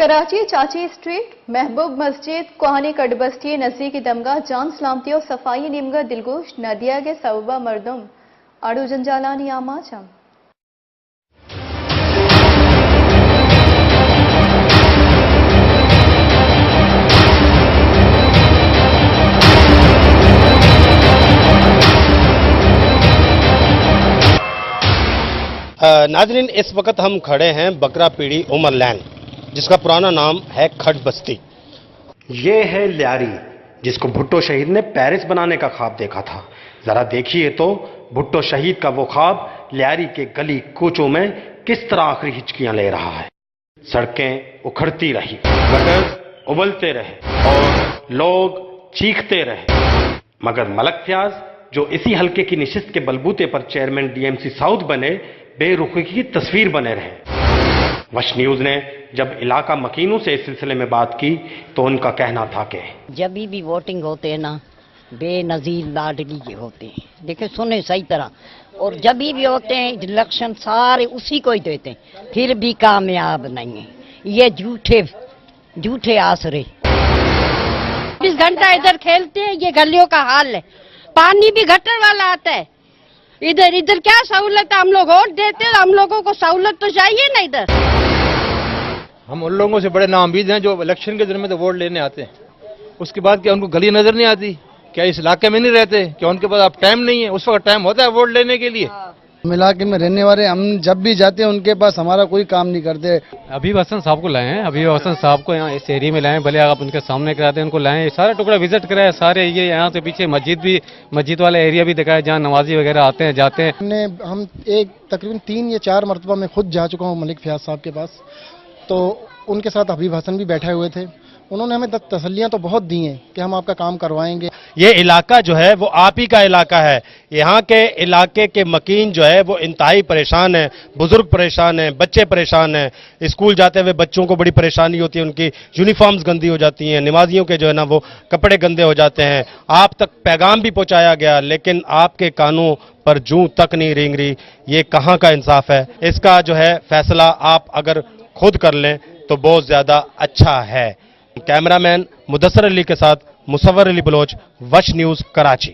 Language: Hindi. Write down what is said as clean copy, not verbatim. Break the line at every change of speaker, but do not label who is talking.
कराची चाची स्ट्रीट, महबूब मस्जिद, कोहानी कटबस्ती नजदीकी दमगा जान सलामती और सफाई निमगा दिलगोश नदिया के सबबा मरदम आड़ू जंजालानी आमाचम।
नाजरीन, इस वक्त हम खड़े हैं बकरा पीड़ी उमर लैन, जिसका पुराना नाम है खट बस्ती। ये है ल्यारी, जिसको भुट्टो शहीद ने पेरिस बनाने का ख्वाब देखा था। जरा देखिए तो भुट्टो शहीद का वो ख्वाब ल्यारी के गली कूचों में किस तरह आखिरी हिचकियां ले रहा है। सड़कें उखड़ती रही, गटर उबलते रहे और लोग चीखते रहे, मगर मलक फयाज, जो इसी हल्के की निशिस्त के बलबूते पर चेयरमैन डीएमसी साउथ बने, बेरुखी की तस्वीर बने रहे। वश न्यूज ने जब इलाका मकीनों से इस सिलसिले में बात की तो उनका कहना था कि
जब भी वोटिंग होते हैं ना, बेनजीर लाडली के होते हैं। देखिए, सुने सही तरह, और जब भी होते हैं इलेक्शन सारे उसी को ही देते हैं, फिर भी कामयाब नहीं है। ये झूठे आसरे
20 घंटा इधर खेलते हैं। ये गलियों का हाल है। पानी भी गटर वाला आता है। इधर क्या सहूलत है? हम लोग वोट देते हैं, हम लोगों को सहूलत तो चाहिए ना। इधर
हम उन लोगों से बड़े नाउम्मीद हैं जो इलेक्शन के दिन में तो वोट लेने आते हैं, उसके बाद क्या उनको गली नजर नहीं आती? क्या इस इलाके में नहीं रहते? क्या उनके पास अब टाइम नहीं है? उस वक्त टाइम होता है वोट लेने के लिए।
हम इलाके में रहने वाले, हम जब भी जाते हैं उनके पास हमारा कोई काम नहीं करते।
हबीब हसन साहब को लाए हैं, हबीब हसन साहब को यहाँ इस एरिया में लाए, भले आप उनके सामने कराते हैं, उनको लाए, सारा टुकड़ा विजिट कराया, सारे ये यहाँ से पीछे मस्जिद वाला एरिया भी दिखाया जहाँ नमाजी वगैरह आते हैं जाते हैं।
हम तकरीबन 3 या 4 मरतबा मैं खुद जा चुका हूँ मलिक फयाज साहब के पास, तो उनके साथ हबीब हसन भी बैठे हुए थे। उन्होंने हमें तसल्लियां तो बहुत दी हैं कि हम आपका काम करवाएंगे।
ये इलाका जो है वो आप ही का इलाका है। यहाँ के इलाके के मकीन जो है वो इंतहाई परेशान है, बुजुर्ग परेशान है, बच्चे परेशान हैं। स्कूल जाते हुए बच्चों को बड़ी परेशानी होती है, उनकी यूनिफॉर्म्स गंदी हो जाती हैं, नमाजियों के जो है ना वो कपड़े गंदे हो जाते हैं। आप तक पैगाम भी पहुंचाया गया, लेकिन आपके कानों पर जूं तक नहीं रेंग रही। ये कहाँ का इंसाफ है? इसका जो है फैसला आप अगर खुद कर लें तो बहुत ज्यादा अच्छा है। कैमरामैन मुदस्सर अली के साथ मुसव्वर अली बलोच, वश न्यूज, कराची।